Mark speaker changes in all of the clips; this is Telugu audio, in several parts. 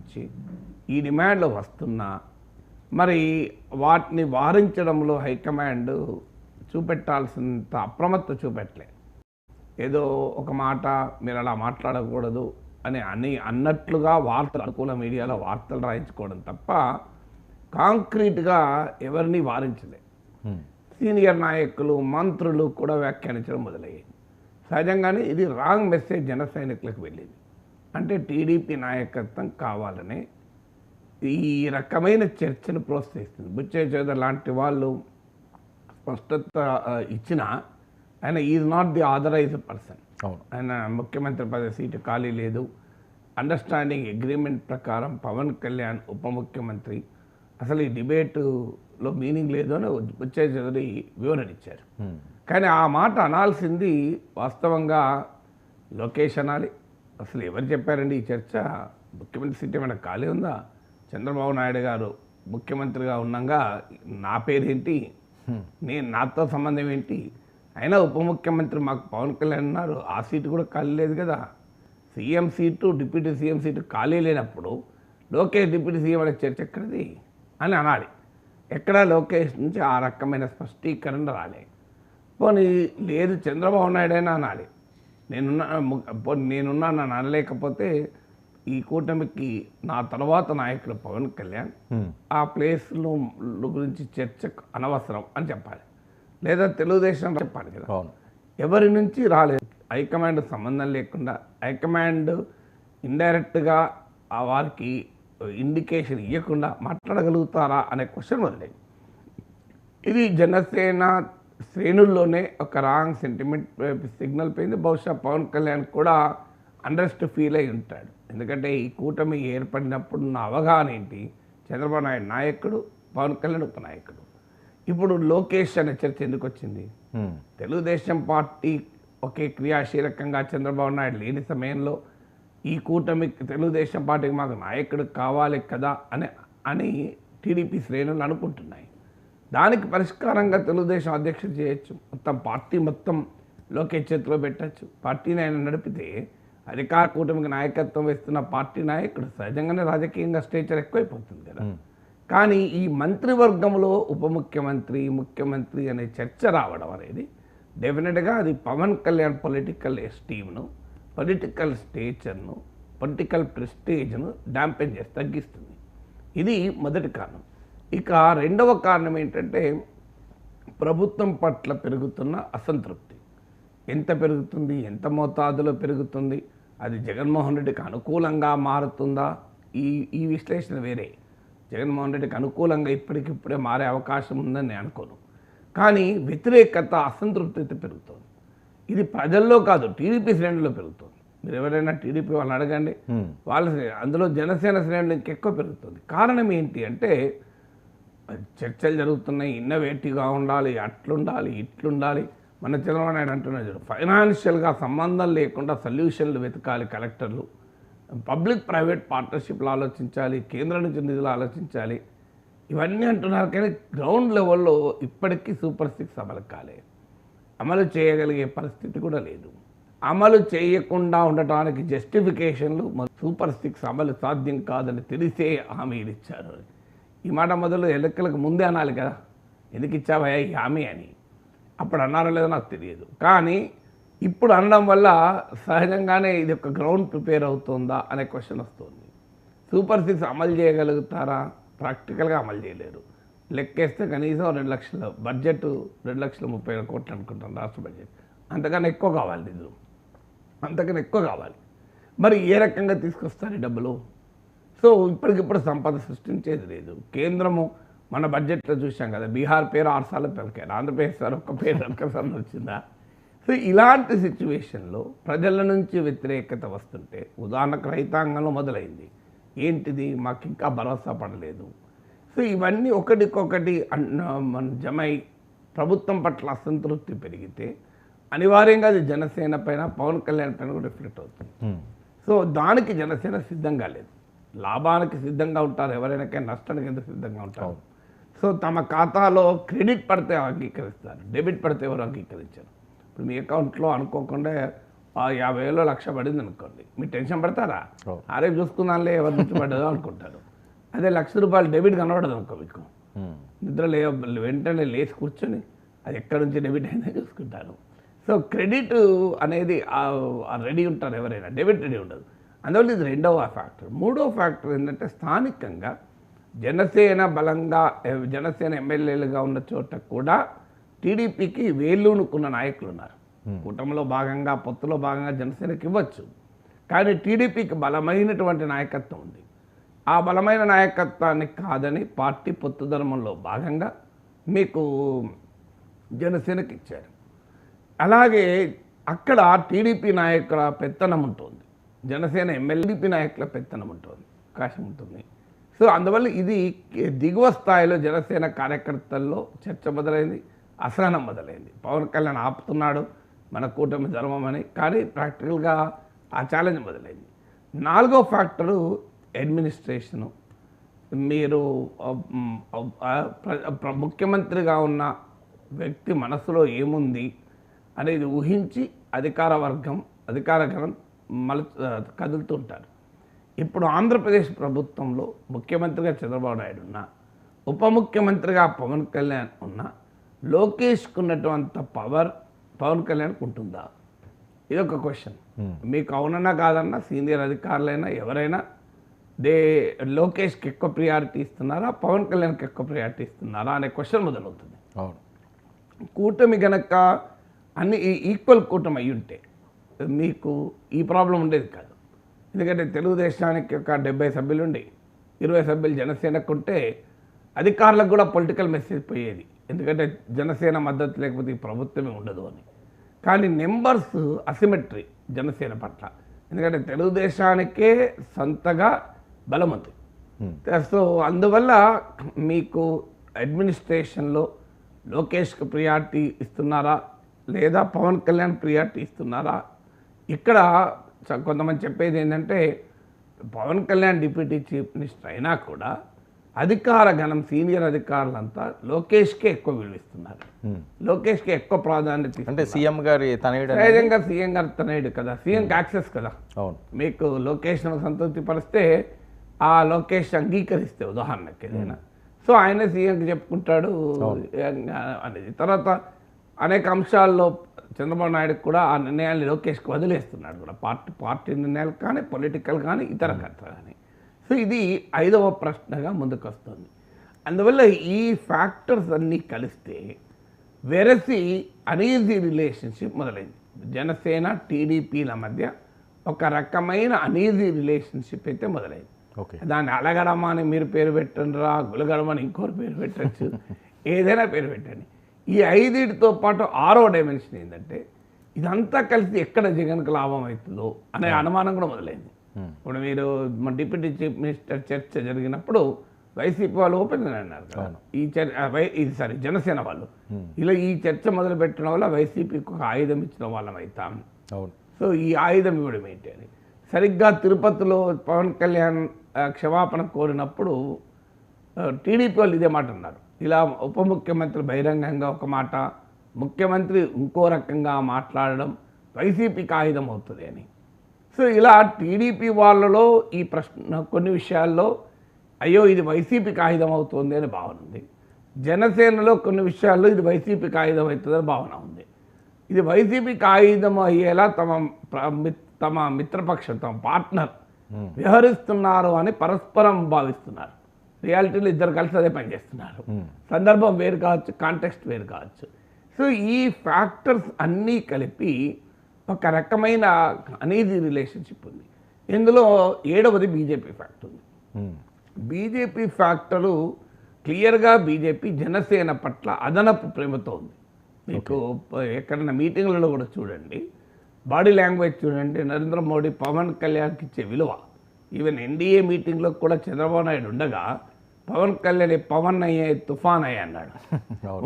Speaker 1: నుంచి ఈ డిమాండ్లు వస్తున్నా మరి వాటిని వారించడంలో హైకమాండ్ చూపెట్టాల్సినంత అప్రమత్త చూపెట్టలే. ఏదో ఒక మాట మీరు అలా మాట్లాడకూడదు అని అన్నట్లుగా వార్తలు అనుకూల మీడియాలో వార్తలు రాయించుకోవడం తప్ప కాంక్రీట్గా ఎవరిని వారించలే. సీనియర్ నాయకులు మంత్రులు కూడా వ్యాఖ్యానించడం మొదలయ్యాయి. సహజంగానే ఇది రాంగ్ మెసేజ్ జన సైనికులకు వెళ్ళింది. అంటే టీడీపీ నాయకత్వం కావాలని ఈ రకమైన చర్చను ప్రోత్సహిస్తుంది. బుచ్చయ్య చౌదరి లాంటి వాళ్ళు స్పష్టత ఇచ్చిన ఆయన is not the authorized person. ఆయన ముఖ్యమంత్రి పదవి సీటు ఖాళీ లేదు, అండర్స్టాండింగ్ అగ్రిమెంట్ ప్రకారం పవన్ కళ్యాణ్ ఉప ముఖ్యమంత్రి, అసలు ఈ డిబేటులో మీనింగ్ లేదు అని బుచ్చయ్య చౌదరి వివరణ ఇచ్చారు. కానీ ఆ మాట అనాల్సింది వాస్తవంగా లోకేష్ అనాలి. అసలు ఎవరు చెప్పారండి ఈ చర్చ? ముఖ్యమంత్రి సీట్ ఏమైనా ఖాళీ ఉందా? చంద్రబాబు నాయుడు గారు ముఖ్యమంత్రిగా ఉన్నాగా నా పేరేంటి, నాతో సంబంధం ఏంటి? అయినా ఉప ముఖ్యమంత్రి మాకు పవన్ కళ్యాణ్ ఉన్నారు, ఆ సీటు కూడా ఖాళీ లేదు కదా. CM seat deputy CM seat ఖాళీ లేనప్పుడు లోకేష్ డిప్యూటీ సీఎం అనే చర్చ ఎక్కడిది అని అనాలి. ఎక్కడా లోకేష్ నుంచి ఆ రకమైన స్పష్టీకరణ రాలే. పోనీ లేదు చంద్రబాబు నాయుడు అయినా అనాలి, నేనున్నా నన్ను అనలేకపోతే ఈ కూటమికి నా తర్వాత నాయకుడు పవన్ కళ్యాణ్, ఆ ప్లేస్లు గురించి చర్చ అనవసరం అని చెప్పాలి. లేదా తెలుగుదేశం చెప్పాలి కదా. ఎవరి నుంచి రాలేదు. హైకమాండ్ సంబంధం లేకుండా హైకమాండ్ ఇండైరెక్ట్గా వారికి ఇండికేషన్ ఇవ్వకుండా మాట్లాడగలుగుతారా అనే క్వశ్చన్ మొదలైంది. ఇది జనసేన శ్రేణుల్లోనే ఒక రాంగ్ సెంటిమెంట్ సిగ్నల్ పోయింది. బహుశా పవన్ కళ్యాణ్ కూడా అండర్స్ట్ ఫీల్ అయి ఉంటాడు. ఎందుకంటే ఈ కూటమి ఏర్పడినప్పుడు నా అవగాహన ఏంటి, చంద్రబాబు నాయుడు నాయకుడు, పవన్ కళ్యాణ్ ఉప నాయకుడు. ఇప్పుడు లోకేష్ అనే చర్చ ఎందుకు వచ్చింది? తెలుగుదేశం పార్టీ ఒకే క్రియాశీలకంగా చంద్రబాబు నాయుడు లేని సమయంలో ఈ కూటమికి తెలుగుదేశం పార్టీకి మాకు నాయకుడు కావాలి కదా అని టీడీపీ శ్రేణులు అనుకుంటున్నాయి. దానికి పరిష్కారంగా తెలుగుదేశం అధ్యక్షుడు చేయొచ్చు. పార్టీ మొత్తం లోకేష్ చేతిలో పెట్టచ్చు. పార్టీని ఆయన నడిపితే అధికార కూటమికి నాయకత్వం వేస్తున్న పార్టీ నాయకుడు సహజంగానే రాజకీయంగా స్టేచర్ ఎక్కువైపోతుంది కదా. కానీ ఈ మంత్రివర్గంలో ఉప ముఖ్యమంత్రి, ముఖ్యమంత్రి అనే చర్చ రావడం అనేది డెఫినెట్గా అది పవన్ కళ్యాణ్ పొలిటికల్ ఎస్టీమ్ను, పొలిటికల్ స్టేచర్ను, పొలిటికల్ ప్రెస్టేజ్ను డాంపెన్ చేసి తగ్గిస్తుంది. ఇది మొదటి కారణం. ఇక రెండవ కారణం ఏంటంటే ప్రభుత్వం పట్ల పెరుగుతున్న అసంతృప్తి. ఎంత పెరుగుతుంది, ఎంత మోతాదులో పెరుగుతుంది, అది జగన్మోహన్ రెడ్డికి అనుకూలంగా మారుతుందా? ఈ విశ్లేషణ వేరే. జగన్మోహన్ రెడ్డికి అనుకూలంగా ఇప్పటికిప్పుడే మారే అవకాశం ఉందని నేను అనుకోను. కానీ వ్యతిరేకత, అసంతృప్తి పెరుగుతుంది. ఇది ప్రజల్లో కాదు, టీడీపీ శ్రేణుల్లో పెరుగుతుంది. మీరు ఎవరైనా టీడీపీ వాళ్ళని అడగండి, వాళ్ళ అందులో జనసేన శ్రేణులు ఇంకెక్కువ పెరుగుతుంది. కారణం ఏంటి అంటే చర్చలు జరుగుతున్నాయి, ఇన్నోవేటివ్గా ఉండాలి, అట్లుండాలి, ఇట్లుండాలి. మన చంద్రబాబు నాయుడు అంటున్నాడు, ఫైనాన్షియల్గా సంబంధం లేకుండా సొల్యూషన్లు వెతకాలి కలెక్టర్లు, పబ్లిక్ ప్రైవేట్ పార్ట్నర్షిప్లు ఆలోచించాలి, కేంద్రం నుంచి నిధులు ఆలోచించాలి, ఇవన్నీ అంటున్నారు. కానీ గ్రౌండ్ లెవెల్లో ఇప్పటికీ సూపర్ 6 అమలు కాలేదు. అమలు చేయగలిగే పరిస్థితి కూడా లేదు. అమలు చేయకుండా ఉండటానికి జస్టిఫికేషన్లు సూపర్ 6 అమలు సాధ్యం కాదని తెలిసే హామీలు ఇచ్చారు. ఈ మాట మొదలు ఎన్నికలకు ముందే అనాలి కదా, ఎందుకు ఇచ్చావా ఈ హామీ అని. అప్పుడు అన్నారో లేదో నాకు తెలియదు. కానీ ఇప్పుడు అనడం వల్ల సహజంగానే ఇది ఒక గ్రౌండ్ ప్రిపేర్ అవుతుందా అనే క్వశ్చన్ వస్తుంది. సూపర్ 6 అమలు చేయగలుగుతారా? ప్రాక్టికల్గా అమలు చేయలేరు. లెక్కేస్తే కనీసం 2 లక్షల బడ్జెట్, 2,30,000 కోట్లు అనుకుంటాను రాష్ట్ర బడ్జెట్. అంతకన్నా ఎక్కువ కావాలి నిధులు, అంతకన్నా ఎక్కువ కావాలి. మరి ఏ రకంగా తీసుకొస్తారు ఈ డబ్బులు? సో ఇప్పటికిప్పుడు సంపద సృష్టించేది లేదు. కేంద్రము మన బడ్జెట్లో చూసాం కదా, బీహార్ పేరు 6 సార్లు పలికారు, ఆంధ్రప్రదేశ్ సార్ ఒక్క పేరు ఒక్కసారి వచ్చిందా? సో ఇలాంటి సిచ్యువేషన్లో ప్రజల నుంచి వ్యతిరేకత వస్తుంటే, ఉదాహరణకు రైతాంగంలో మొదలైంది. ఏంటిది, మాకు ఇంకా భరోసా పడలేదు. సో ఇవన్నీ ఒకటికొకటి జమై ప్రభుత్వం పట్ల అసంతృప్తి పెరిగితే అనివార్యంగా అది జనసేన పైన, పవన్ కళ్యాణ్ పైన కూడా రిఫ్లెక్ట్ అవుతుంది. సో దానికి జనసేన సిద్ధంగా లేదు. లాభానికి సిద్ధంగా ఉంటారు ఎవరైనా, కానీ నష్టానికి ఎంత సిద్ధంగా ఉంటారు. సో తమ ఖాతాలో క్రెడిట్ పడితే అంగీకరిస్తారు, డెబిట్ పడితే ఎవరు అంగీకరించారు. ఇప్పుడు మీ అకౌంట్లో అనుకోకుండా 50,000 లక్ష పడింది అనుకోండి, మీరు టెన్షన్ పడతారా? రేపు చూసుకుందాంలే ఎవరి నుంచి పడ్డదో అనుకుంటారు. అదే ₹1,00,000 డెబిట్ కనబడదు అనుకో, మీకు నిద్ర వెంటనే లేచి కూర్చొని అది ఎక్కడి నుంచి డెబిట్ అయిందో చూసుకుంటారు. సో క్రెడిట్ అనేది రెడీ ఉంటారు ఎవరైనా, డెబిట్ రెడీ ఉండదు. అందువల్ల ఇది రెండవ ఫ్యాక్టర్. మూడవ ఫ్యాక్టర్ ఏంటంటే స్థానికంగా జనసేన బలంగా, జనసేన ఎమ్మెల్యేలుగా ఉన్న చోట కూడా టీడీపీకి వేళ్ళూనుకున్న నాయకులు ఉన్నారు. కూటమిలో భాగంగా, పొత్తులో భాగంగా జనసేనకి ఇవ్వచ్చు, కానీ టీడీపీకి బలమైనటువంటి నాయకత్వం ఉంది. ఆ బలమైన నాయకత్వాన్ని కాదని పార్టీ పొత్తు ధర్మంలో భాగంగా మీకు జనసేనకి ఇచ్చారు. అలాగే అక్కడ టీడీపీ నాయకుల పెత్తనం ఉంటుంది, జనసేన ఎమ్మెల్యేపీ నాయకుల పెత్తనం ఉంటుంది, అవకాశం ఉంటుంది. సో అందువల్ల ఇది దిగువ స్థాయిలో జనసేన కార్యకర్తల్లో చర్చ మొదలైంది, అసహనం మొదలైంది. పవన్ కళ్యాణ్ ఆపుతున్నాడు మన కూటమి ధర్మం అని, కానీ ప్రాక్టికల్గా ఆ ఛాలెంజ్ మొదలైంది. నాలుగో ఫ్యాక్టరు అడ్మినిస్ట్రేషను. మీరు ముఖ్యమంత్రిగా ఉన్న వ్యక్తి మనసులో ఏముంది అనేది ఊహించి అధికార గణం కదులుతుంటారు. ఇప్పుడు ఆంధ్రప్రదేశ్ ప్రభుత్వంలో ముఖ్యమంత్రిగా చంద్రబాబు నాయుడు ఉన్నా, ఉప ముఖ్యమంత్రిగా పవన్ కళ్యాణ్ ఉన్నా, లోకేష్కు ఉన్నటువంటి పవర్ పవన్ కళ్యాణ్కి ఉంటుందా? ఇదొక క్వశ్చన్. మీకు అవునన్నా కాదన్నా సీనియర్ అధికారులైనా ఎవరైనా లోకేష్కి ఎక్కువ ప్రియారిటీ ఇస్తున్నారా, పవన్ కళ్యాణ్కి ఎక్కువ ప్రియారిటీ ఇస్తున్నారా అనే క్వశ్చన్ మొదలవుతుంది. కూటమి గనక అన్ని ఈక్వల్ కూటమి అయ్యి ఉంటే మీకు ఈ ప్రాబ్లం ఉండేది కాదు. ఎందుకంటే తెలుగుదేశానికి ఒక 70 సభ్యులు ఉండి 20 సభ్యులు జనసేనకు ఉంటే అధికారులకు కూడా పొలిటికల్ మెసేజ్ పోయేది, ఎందుకంటే జనసేన మద్దతు లేకపోతే ఈ ప్రభుత్వమే ఉండదు అని. కానీ నెంబర్స్ అసిమెట్రీ జనసేన పట్ల, ఎందుకంటే తెలుగుదేశానికే సొంతగా బలం ఉంది. సో అందువల్ల మీకు అడ్మినిస్ట్రేషన్లో లోకేష్కి ప్రియారిటీ ఇస్తున్నారా లేదా పవన్ కళ్యాణ్ ప్రియారిటీ ఇస్తున్నారా? ఇక్కడ కొంతమంది చెప్పేది ఏంటంటే Pawan Kalyan deputy chief minister అయినా కూడా అధికార గణం, సీనియర్ అధికారులంతా లోకేష్కే ఎక్కువ విలువిస్తున్నారు, లోకేష్కి ఎక్కువ ప్రాధాన్యత.
Speaker 2: అంటే సీఎం గారి తనయుడు,
Speaker 1: సహజంగా సీఎం గారి తనయుడు కదా, సీఎంకి యాక్సెస్ కదా. మీకు లొకేషన్ సంతృప్తి పరిస్తే ఆ లోకేష్ అంగీకరిస్తే ఉదాహరణకి ఏదైనా, సో ఆయనే సీఎంకి చెప్పుకుంటాడు అనేది. తర్వాత అనేక అంశాల్లో చంద్రబాబు నాయుడుకి కూడా ఆ నిర్ణయాన్ని లోకేష్కి వదిలేస్తున్నాడు కూడా, పార్టీ నిర్ణయాలు కానీ, పొలిటికల్ కానీ, ఇతర కథ కానీ. సో ఇది 5వ ప్రశ్నగా ముందుకు వస్తుంది. అందువల్ల ఈ ఫ్యాక్టర్స్ అన్నీ కలిస్తే వెరసి అనీజీ రిలేషన్షిప్ మొదలైంది. జనసేన టీడీపీల మధ్య ఒక రకమైన అనీజీ రిలేషన్షిప్ అయితే మొదలైంది. దాన్ని అలగడమా అని మీరు పేరు పెట్టండిరా, గులగడమా అని ఇంకోరు పేరు పెట్టచ్చు, ఏదైనా పేరు పెట్టండి. ఈ 5తో పాటు 6వ డైమెన్షన్ ఏంటంటే ఇదంతా కలిసి ఎక్కడ జగన్కి లాభం అవుతుందో అనే అనుమానం కూడా మొదలైంది. ఇప్పుడు మీరు మన డిప్యూటీ చీఫ్ మినిస్టర్ చర్చ జరిగినప్పుడు వైసీపీ వాళ్ళు ఓపెన్ అన్నారు కదా, జనసేన వాళ్ళు ఇలా ఈ చర్చ మొదలు పెట్టడం వల్ల వైసీపీకి ఒక ఆయుధం ఇచ్చిన వాళ్ళం అవుతాం. సో ఈ ఆయుధం ఇవ్వడం ఏంటి అని సరిగ్గా తిరుపతిలో పవన్ కళ్యాణ్ క్షమాపణ కోరినప్పుడు టీడీపీ వాళ్ళు ఇదే మాట అన్నారు. ఇలా ఉప ముఖ్యమంత్రి బహిరంగంగా ఒక మాట, ముఖ్యమంత్రి ఇంకో రకంగా మాట్లాడడం వైసీపీకి ఆయుధం అవుతుంది అని. సో ఇలా టీడీపీ వాళ్ళలో ఈ ప్రశ్న కొన్ని విషయాల్లో అయ్యో ఇది వైసీపీకి ఆయుధం అవుతుంది అని భావన ఉంది. జనసేనలో కొన్ని విషయాల్లో ఇది వైసీపీకి ఆయుధం అవుతుందని భావన ఉంది. ఇది వైసీపీకి ఆయుధం అయ్యేలా తమ మిత్రపక్షం, తమ పార్ట్నర్ వ్యవహరిస్తున్నారు అని పరస్పరం భావిస్తున్నారు. రియాలిటీలో ఇద్దరు కలిసి అదే పని చేస్తున్నారు. సందర్భం వేరు కావచ్చు, కాంటెక్స్ట్ వేరు కావచ్చు. సో ఈ ఫ్యాక్టర్స్ అన్నీ కలిపి ఒక రకమైన అనీజీ రిలేషన్షిప్ ఉంది. ఇందులో 7వది బీజేపీ ఫ్యాక్టర్ ఉంది. బీజేపీ ఫ్యాక్టరు క్లియర్గా బీజేపీ జనసేన పట్ల అదనపు ప్రేమతో ఉంది. మీకు ఎక్కడైనా మీటింగ్లలో కూడా చూడండి, బాడీ లాంగ్వేజ్ చూడండి, నరేంద్ర మోడీ పవన్ కళ్యాణ్కి ఇచ్చే విలువ. ఈవెన్ ఎన్డీఏ మీటింగ్లో కూడా చంద్రబాబు నాయుడు ఉండగా పవన్ కళ్యాణ్ పవన్ అయ్యే తుఫాన్ అయ్యా అన్నాడు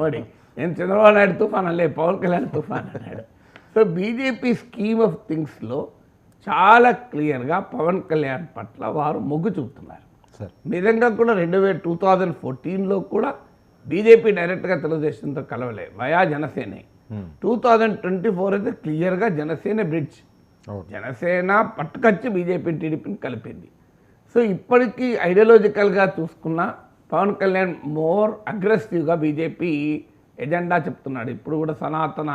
Speaker 1: మోడీ. నేను చంద్రబాబు నాయుడు తుఫాన్ అలే, పవన్ కళ్యాణ్ తుఫాన్ అన్నాడు. సో బీజేపీ స్కీమ్ ఆఫ్ థింగ్స్లో చాలా క్లియర్గా పవన్ కళ్యాణ్ పట్ల వారు మొగ్గు చూపుతున్నారు. నిజంగా కూడా 2014లో కూడా బీజేపీ డైరెక్ట్గా తెలుగుదేశంతో కలవలే, వయా జనసేనే. 2024 అయితే క్లియర్గా జనసేన బ్రిడ్జ్ జనసేన పట్టుకొచ్చి బీజేపీని టీడీపీని కలిపింది. సో ఇప్పటికీ ఐడియాలజికల్గా చూసుకున్న పవన్ కళ్యాణ్ మోర్ అగ్రెసివ్గా బీజేపీ ఎజెండా చెప్తున్నాడు. ఇప్పుడు కూడా సనాతన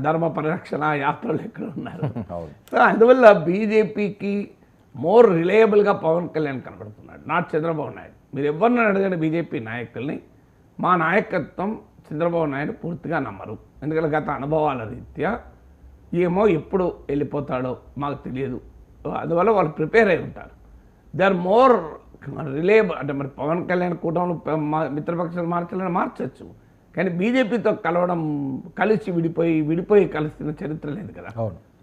Speaker 1: ధర్మ పరిరక్షణ యాత్రలు ఎక్కడ ఉన్నారు. సో అందువల్ల బీజేపీకి మోర్ రిలయబుల్గా పవన్ కళ్యాణ్ కనబడుతున్నాడు, నాట్ చంద్రబాబు నాయుడు. మీరు ఎవరిని అడగండి బీజేపీ నాయకుల్ని, మా నాయకత్వం చంద్రబాబు నాయుడు పూర్తిగా నమ్మరు. ఎందుకంటే గత అనుభవాల రీత్యా ఏమో ఎప్పుడు వెళ్ళిపోతాడో మాకు తెలియదు. అందువల్ల వాళ్ళు ప్రిపేర్ అయి ఉంటారు. They are more reliable. అంటే మరి పవన్ కళ్యాణ్ కూటమిలో మిత్రపక్షాలు మార్చాలని మార్చచ్చు, కానీ బీజేపీతో కలవడం, కలిసి విడిపోయి కలిసిన చరిత్ర లేదు కదా.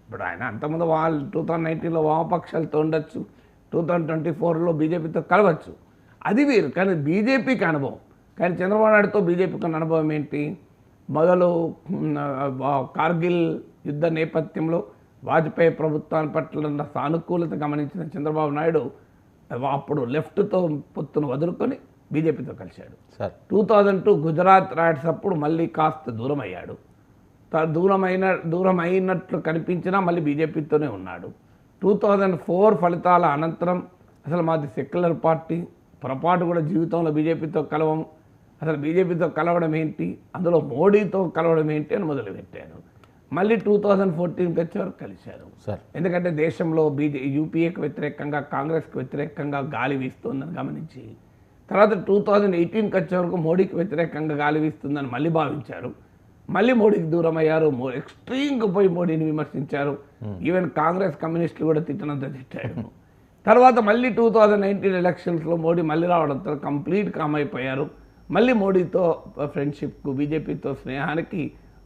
Speaker 1: ఇప్పుడు ఆయన అంతకుముందు వాళ్ళు 2019లో వామపక్షాలతో ఉండొచ్చు, 2024లో బీజేపీతో కలవచ్చు, అది వేరు. కానీ బీజేపీకి అనుభవం, కానీ చంద్రబాబు నాయుడుతో బీజేపీకి ఉన్న అనుభవం ఏంటి? మొదలు కార్గిల్ యుద్ధ నేపథ్యంలో వాజ్పేయి ప్రభుత్వాన్ని పట్ల ఉన్న సానుకూలత గమనించిన చంద్రబాబు నాయుడు అప్పుడు లెఫ్ట్తో పొత్తును వదులుకొని బీజేపీతో కలిశాడు. 2002 గుజరాత్ రైట్స్ అప్పుడు మళ్ళీ కాస్త దూరం అయ్యాడు. దూరం అయినట్లు కనిపించినా మళ్ళీ బీజేపీతోనే ఉన్నాడు. 2004 ఫలితాల అనంతరం అసలు మాది సెక్యులర్ పార్టీ, పొరపాటు కూడా జీవితంలో బీజేపీతో కలవము, అసలు బీజేపీతో కలవడం ఏంటి, అందులో మోడీతో కలవడం ఏంటి అని మొదలుపెట్టారు. మళ్ళీ 2014 వచ్చేవరకు కలిశారు. ఎందుకంటే దేశంలో యూపీఏకి వ్యతిరేకంగా, కాంగ్రెస్కి వ్యతిరేకంగా గాలి వీస్తుందని గమనించి, తర్వాత 2018కి వచ్చే వరకు మోడీకి వ్యతిరేకంగా గాలి వీస్తుందని మళ్ళీ భావించారు. మళ్ళీ మోడీకి దూరం అయ్యారు, ఎక్స్ట్రీమ్గా పోయి మోడీని విమర్శించారు. ఈవెన్ కాంగ్రెస్ కమ్యూనిస్టులు కూడా తిట్టినంత తిట్టారు. తర్వాత మళ్ళీ 2019 ఎలక్షన్స్లో మోడీ మళ్ళీ రావడంతో కంప్లీట్ కామ్ అయిపోయారు. మళ్ళీ మోడీతో ఫ్రెండ్షిప్కు, బీజేపీతో స్నేహానికి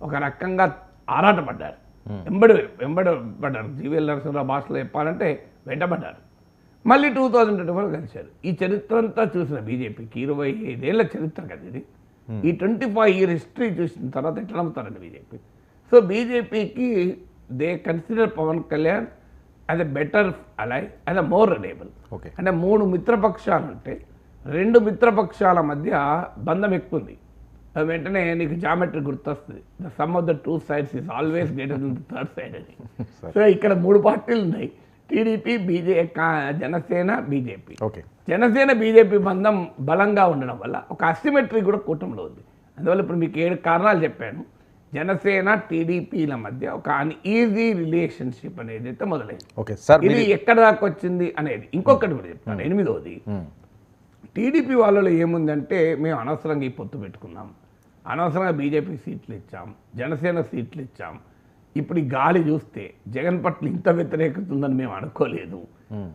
Speaker 1: ఒక రకంగా ఆరాటపడ్డారు, వెంబడపడ్డారు. జీవీఎల్ నరసింహరావు భాషలో చెప్పాలంటే వెంటబడ్డారు. మళ్ళీ 2021 కలిశారు. ఈ చరిత్ర అంతా చూసిన బీజేపీకి 25 ఏళ్ల చరిత్ర కదా ఇది. ఈ 25 ఇయర్ హిస్టరీ చూసిన తర్వాత ఎట్లా నమ్ముతారండి బీజేపీ? సో బీజేపీకి they consider Pawan Kalyan as a better ally, as a more reliable. అంటే 3 మిత్రపక్షాలు ఉంటే 2 మిత్రపక్షాల మధ్య బంధం ఎక్కువ ఉంది. అది వెంటనే నీకు జామెట్రీ గుర్తొస్తుంది, the sum of the 2 sides is always greater than the third side అని. సో ఇక్కడ 3 పార్టీలు ఉన్నాయి, TDP, Janasena, BJP. Janasena BJP బంధం బలంగా ఉండడం వల్ల ఒక అసిమెట్రీ కూడా కూటమిలో ఉంది. అందువల్ల ఇప్పుడు మీకు 7 కారణాలు చెప్పాను. జనసేన టీడీపీల మధ్య ఒక అన్ఈజీ రిలేషన్షిప్ అనేది అయితే మొదలైంది. ఇది ఎక్కడ దాకా వచ్చింది అనేది ఇంకొకటి కూడా చెప్తాను. 8వది, టీడీపీ వాళ్ళలో ఏముందంటే మేము అనవసరంగా ఈ పొత్తు పెట్టుకున్నాం, అనవసరంగా బీజేపీ సీట్లు ఇచ్చాం, జనసేన సీట్లు ఇచ్చాం, ఇప్పుడు ఈ గాలి చూస్తే జగన్ పట్ల ఇంత వ్యతిరేకత ఉందని మేము అనుకోలేదు,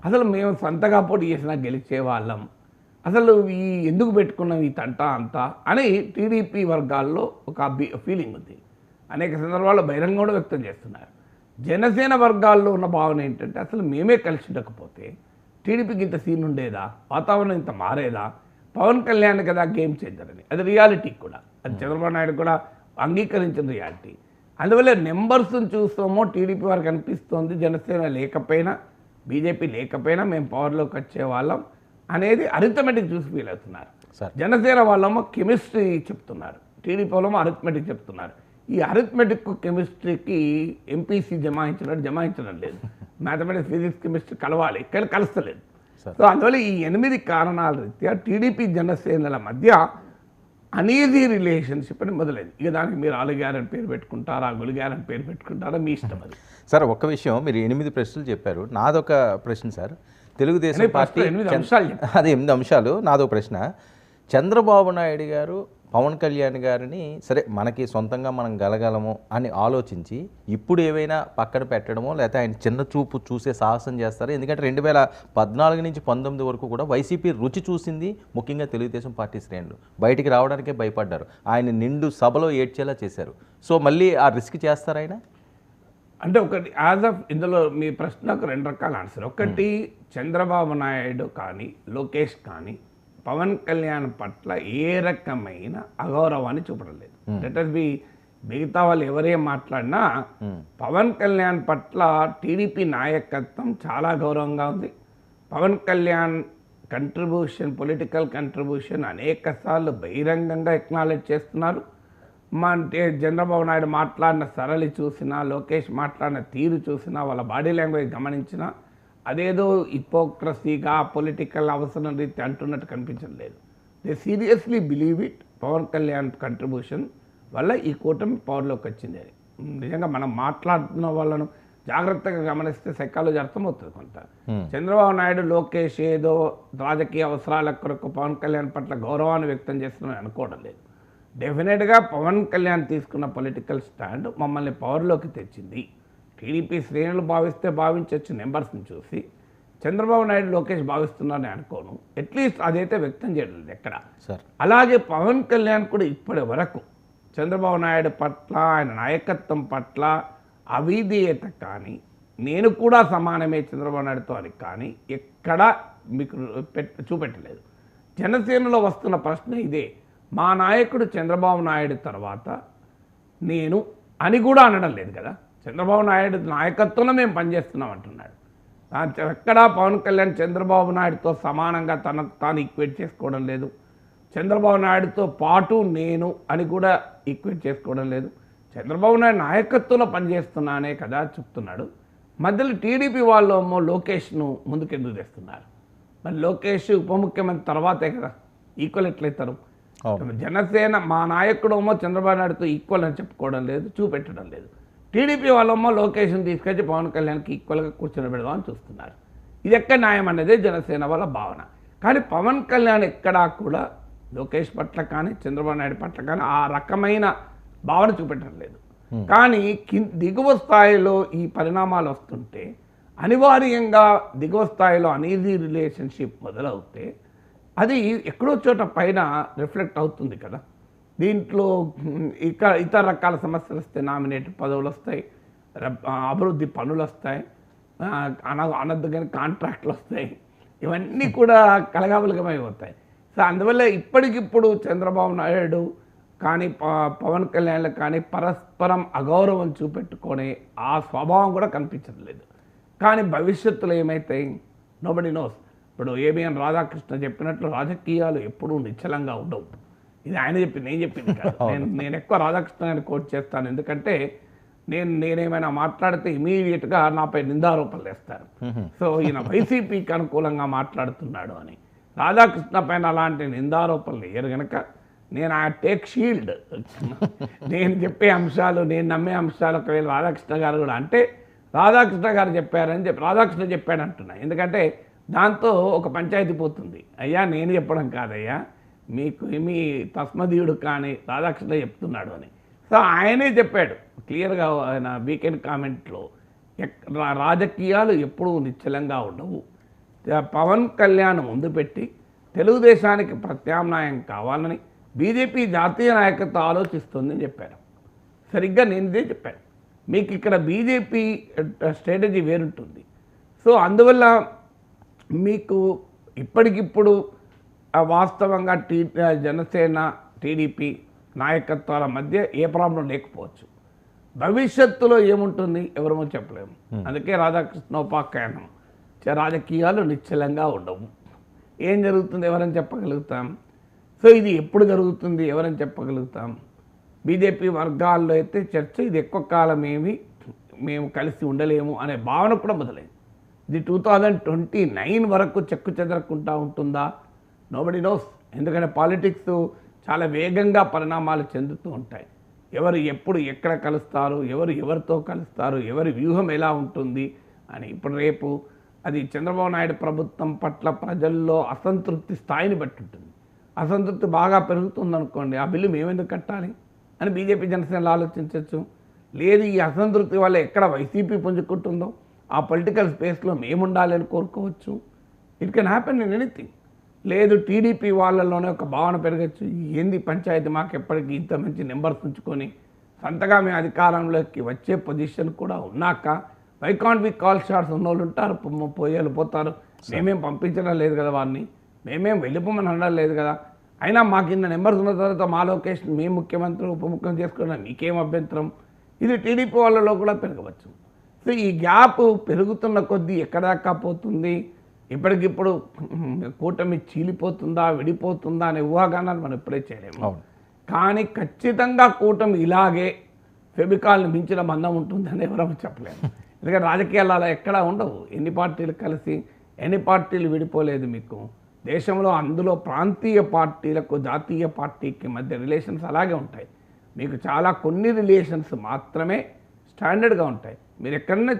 Speaker 1: అసలు మేము సొంతగా పోటీ చేసినా గెలిచే వాళ్ళం, అసలు ఈ ఎందుకు పెట్టుకున్నాం ఈ తంట అంతా అని టీడీపీ వర్గాల్లో ఒక ఫీలింగ్ ఉంది. అనేక సందర్భాల్లో బహిరంగ కూడా వ్యక్తం చేస్తున్నారు. జనసేన వర్గాల్లో ఉన్న భావన ఏంటంటే అసలు మేమే కలిసి ఉండకపోతే టీడీపీకి ఇంత సీన్ ఉండేదా, వాతావరణం ఇంత మారేదా, పవన్ కళ్యాణ్ కదా గేమ్ చేద్దారని. అది రియాలిటీ కూడా, అది చంద్రబాబు నాయుడు కూడా అంగీకరించిన రియాలిటీ. అందువల్ల నెంబర్స్ని చూస్తామో టీడీపీ వారికి అనిపిస్తోంది జనసేన లేకపోయినా, బీజేపీ లేకపోయినా మేము పవర్లోకి వచ్చే వాళ్ళం అనేది అరిథమెటిక్ చూసి ఫీల్ అవుతున్నారు. జనసేన వాళ్ళేమో కెమిస్ట్రీ చెప్తున్నారు, టీడీపీ వాళ్ళేమో అరిథమెటిక్ చెప్తున్నారు. ఈ అరిథమెటిక్ కెమిస్ట్రీకి ఎంపీసీ జమాయించడం లేదు. మ్యాథమెటిక్స్, ఫిజిక్స్, కెమిస్ట్రీ కలవాలి, కానీ కలుస్తలేదు. సో అందువల్ల ఈ 8 కారణాల రీత్యా టీడీపీ జనసేనల మధ్య అనీజీ రిలేషన్షిప్ అని మొదలైంది. ఇక దానికి మీరు అలిగారని పేరు పెట్టుకుంటారా, గులిగారని పేరు పెట్టుకుంటారా, మీ ఇష్టం అది.
Speaker 2: సార్ ఒక్క విషయం, మీరు 8 ప్రశ్నలు చెప్పారు, నాదొక ప్రశ్న సార్. తెలుగుదేశం పార్టీ
Speaker 1: 8 అంశాలు,
Speaker 2: అది 8 అంశాలు. నాదొక ప్రశ్న, చంద్రబాబు నాయుడు గారు పవన్ కళ్యాణ్ గారిని సరే మనకి సొంతంగా మనం గెలగలము అని ఆలోచించి ఇప్పుడు ఏవైనా పక్కన పెట్టడమో లేకపోతే ఆయన చిన్న చూపు చూసే సాహసం చేస్తారు? ఎందుకంటే 2014 నుంచి 19 వరకు కూడా వైసీపీ రుచి చూసింది ముఖ్యంగా తెలుగుదేశం పార్టీ శ్రేణులు, బయటికి రావడానికే భయపడ్డారు, ఆయన నిండు సభలో ఏడ్చేలా చేశారు. సో మళ్ళీ ఆ రిస్క్ చేస్తారు ఆయన?
Speaker 1: అంటే ఒకటి యాజ్ ఆఫ్ ఇందులో మీ ప్రశ్నకు 2 రకాల ఆన్సర్. ఒకటి, చంద్రబాబు నాయుడు కానీ లోకేష్ కానీ పవన్ కళ్యాణ్ పట్ల ఏ రకమైన అగౌరవాన్ని చూపడం లేదు. లెట్ అస్ బి, మిగతా వాళ్ళు ఎవరేం మాట్లాడినా పవన్ కళ్యాణ్ పట్ల టీడీపీ నాయకత్వం చాలా గౌరవంగా ఉంది. Pawan Kalyan contribution, political contribution అనేక సార్లు బహిరంగంగా ఎక్నాలెడ్జ్ చేస్తున్నారు. అంటే చంద్రబాబు నాయుడు మాట్లాడిన సరళి చూసినా, లోకేష్ మాట్లాడిన తీరు చూసినా, వాళ్ళ బాడీ లాంగ్వేజ్ గమనించినా అదేదో హిపోక్రసీగా పొలిటికల్ అవసరం రీతి అంటున్నట్టు కనిపించడం లేదు. They seriously believe it. Pawan Kalyan contribution వల్ల ఈ కూటమి పవర్లోకి వచ్చింది అని. నిజంగా మనం మాట్లాడుతున్న వాళ్ళను జాగ్రత్తగా గమనిస్తే సైకాలజీ అర్థమవుతుంది కొంత. చంద్రబాబు నాయుడు, లోకేష్ ఏదో రాజకీయ అవసరాల కొరకు పవన్ కళ్యాణ్ పట్ల గౌరవాన్ని వ్యక్తం చేస్తున్నారని అనుకోవడం లేదు. డెఫినెట్గా పవన్ కళ్యాణ్ తీసుకున్న పొలిటికల్ స్టాండ్ మమ్మల్ని పవర్లోకి తెచ్చింది. టీడీపీ శ్రేణులు భావిస్తే భావించవచ్చు నెంబర్స్ని చూసి. చంద్రబాబు నాయుడు, లోకేష్ భావిస్తున్నారని అనుకోను. అట్లీస్ట్ అదైతే వ్యక్తం చేయడం లేదు ఎక్కడ. అలాగే పవన్ కళ్యాణ్ కూడా ఇప్పటి వరకు చంద్రబాబు నాయుడు పట్ల, ఆయన నాయకత్వం పట్ల అవిధేయత కానీ, నేను కూడా సమానమే చంద్రబాబు నాయుడుతో అని కానీ ఎక్కడా మీకు చూపెట్టలేదు. జనసేనలో వస్తున్న ప్రశ్న ఇదే. మా నాయకుడు చంద్రబాబు నాయుడు తర్వాత నేను అని కూడా అనడం లేదు కదా. చంద్రబాబు నాయుడు నాయకత్వంలో మేము పనిచేస్తున్నాం అంటున్నాడు. ఎక్కడా పవన్ కళ్యాణ్ చంద్రబాబు నాయుడుతో సమానంగా తనకు తాను ఈక్వేట్ చేసుకోవడం లేదు. చంద్రబాబు నాయుడుతో పాటు నేను అని కూడా ఈక్వేట్ చేసుకోవడం లేదు. చంద్రబాబు నాయుడు నాయకత్వంలో పనిచేస్తున్నానే కదా చెప్తున్నాడు. మధ్యలో టీడీపీ వాళ్ళేమో లోకేష్ను ముందుకెందుకు తెస్తున్నారు? మరి లోకేష్ ఉప ముఖ్యమంత్రి తర్వాతే కదా, ఈక్వల్ ఎట్లయితారు? జనసేన మా నాయకుడేమో చంద్రబాబు నాయుడుతో ఈక్వల్ అని చెప్పుకోవడం లేదు, చూపెట్టడం లేదు. టీడీపీ వాళ్ళేమో లోకేష్ని తీసుకొచ్చి పవన్ కళ్యాణ్కి ఈక్వల్గా కూర్చొని పెడదామని చూస్తున్నారు. ఇది ఎక్కడ న్యాయం అనేది జనసేన వాళ్ళ భావన. కానీ పవన్ కళ్యాణ్ ఎక్కడా కూడా లోకేష్ పట్ల కానీ, చంద్రబాబు నాయుడు పట్ల కానీ ఆ రకమైన భావన చూపెట్టడం లేదు. కానీ దిగువ స్థాయిలో ఈ పరిణామాలు వస్తుంటే అనివార్యంగా దిగువ స్థాయిలో అనీజీ రిలేషన్షిప్ మొదలవుతే అది ఎక్కడో చోట పైన రిఫ్లెక్ట్ అవుతుంది కదా. దీంట్లో ఇతర రకాల సమస్యలు వస్తాయి. నామినేటెడ్ పదవులు వస్తాయి, అభివృద్ధి పనులు వస్తాయి, అనర్థమైన కాంట్రాక్ట్లు వస్తాయి. ఇవన్నీ కూడా కలగాబలగమైపోతాయి. సో అందువల్ల ఇప్పటికిప్పుడు చంద్రబాబు నాయుడు కానీ పవన్ కళ్యాణ్లు కానీ పరస్పరం అగౌరవం చూపెట్టుకునే ఆ స్వభావం కూడా కనిపించడం లేదు. కానీ భవిష్యత్తులో ఏమైతాయి నోబడి నోస్. ఇప్పుడు ఏబిఎన్ రాధాకృష్ణ చెప్పినట్లు రాజకీయాలు ఎప్పుడూ నిశ్చలంగా ఉండవు. ఇది ఆయన చెప్పింది, నేను చెప్పింది కాదు. నేను ఎక్కువ రాధాకృష్ణ గారిని కోట్ చేస్తాను. ఎందుకంటే నేనేమైనా మాట్లాడితే ఇమీడియట్గా నాపై నిందారోపణలు వేస్తారు. సో ఈయన వైసీపీకి అనుకూలంగా మాట్లాడుతున్నాడు అని. రాధాకృష్ణ పైన అలాంటి నిందారోపణలు వేయరు కనుక నేను ఆ టేక్ షీల్డ్. నేను చెప్పే అంశాలు, నేను నమ్మే అంశాలు ఒకవేళ రాధాకృష్ణ గారు కూడా అంటే రాధాకృష్ణ గారు చెప్పారని చెప్పి రాధాకృష్ణ చెప్పాడు అంటున్నా. ఎందుకంటే దాంతో ఒక పంచాయతీ పోతుంది. అయ్యా నేను చెప్పడం కాదయ్యా, మీకు మీ తస్మదీయుడు కానీ రాధాకృష్ణ చెప్తున్నాడు అని. సో ఆయనే చెప్పాడు క్లియర్గా ఆయన వీకెండ్ కామెంట్లో, రాజకీయాలు ఎప్పుడూ నిశ్చలంగా ఉండవు. పవన్ కళ్యాణ్ ముందు పెట్టి తెలుగుదేశానికి ప్రత్యామ్నాయం కావాలని బీజేపీ జాతీయ నాయకత్వం ఆలోచిస్తుందని చెప్పారు. సరిగ్గా నేను ఇదే చెప్పాను. మీకు ఇక్కడ బీజేపీ స్ట్రాటజీ వేరుంటుంది. సో అందువల్ల మీకు ఇప్పటికిప్పుడు వాస్తవంగా జనసేన టీడీపీ నాయకత్వాల మధ్య ఏ ప్రాబ్లం లేకపోవచ్చు. భవిష్యత్తులో ఏముంటుంది ఎవరమో చెప్పలేము. అందుకే రాధాకృష్ణ ఉపాఖ్యానం, రాజకీయాలు నిశ్చలంగా ఉండవు. ఏం జరుగుతుంది ఎవరని చెప్పగలుగుతాం? సో ఇది ఎప్పుడు జరుగుతుంది ఎవరని చెప్పగలుగుతాం? బీజేపీ వర్గాల్లో అయితే చర్చ ఇది ఎక్కువ కాలం మేము కలిసి ఉండలేము అనే భావన కూడా మొదలైంది. ఇది 2029 వరకు చెక్కు చెదరకుండా ఉంటుందా? Nobody knows. ఎందుకంటే పాలిటిక్స్ చాలా వేగంగా పరిణామాలు చెందుతూ ఉంటాయి. ఎవరు ఎప్పుడు ఎక్కడ కలుస్తారు, ఎవరు ఎవరితో కలుస్తారు, ఎవరి వ్యూహం ఎలా ఉంటుంది అని. ఇప్పుడు రేపు అది చంద్రబాబు నాయుడు ప్రభుత్వం పట్ల ప్రజల్లో అసంతృప్తి స్థాయిని బట్టి ఉంటుంది. అసంతృప్తి బాగా పెరుగుతుందనుకోండి, ఆ బిల్లు మేమెందుకు కట్టాలి అని బీజేపీ జనసేనలు ఆలోచించవచ్చు. లేదు ఈ అసంతృప్తి వల్ల ఎక్కడ వైసీపీ పుంజుకుంటుందో ఆ పొలిటికల్ స్పేస్లో మేము ఉండాలి అని కోరుకోవచ్చు. It can happen in anything. లేదు టీడీపీ వాళ్ళలోనే ఒక భావన పెరగచ్చు, ఏంది పంచాయతీ మాకు ఎప్పటికీ ఇంత మంచి నెంబర్స్ ఉంచుకొని సొంతగా మేము అధికారంలోకి వచ్చే పొజిషన్ కూడా ఉన్నాక why can't we call shots ఉన్నోళ్ళు ఉంటారు, పోయేళ్ళు పోతారు. మేమేం పంపించడం లేదు కదా వారిని, మేమేం వెళ్ళిపోమని అనడం లేదు కదా. అయినా మాకు ఇన్న నెంబర్స్ ఉన్న తర్వాత మా లొకేషన్ మేము ముఖ్యమంత్రి ఉప ముఖ్యమంత్రి చేసుకోవడం మీకేం అభ్యంతరం? ఇది టీడీపీ వాళ్ళలో కూడా పెరగవచ్చు. సో ఈ గ్యాప్ పెరుగుతున్న కొద్దీ ఎక్కడ దాకా పోతుంది, ఇప్పటికిప్పుడు కూటమి చీలిపోతుందా విడిపోతుందా అనే ఊహాగానాలు మనం ఇప్పుడే చేయలేము. కానీ ఖచ్చితంగా కూటమి ఇలాగే ఫెబికాల్ని మించిన బంధం ఉంటుందని ఎవరూ చెప్పలేము. ఎందుకంటే రాజకీయాలు అలా ఎక్కడా ఉండవు. ఎన్ని పార్టీలు కలిసి ఎన్ని పార్టీలు విడిపోలేదు మీకు దేశంలో. అందులో ప్రాంతీయ పార్టీలకు జాతీయ పార్టీకి మధ్య రిలేషన్స్ అలాగే ఉంటాయి. మీకు చాలా కొన్ని రిలేషన్స్ మాత్రమే స్టాండర్డ్గా ఉంటాయి. మీరు ఎక్కడన్నా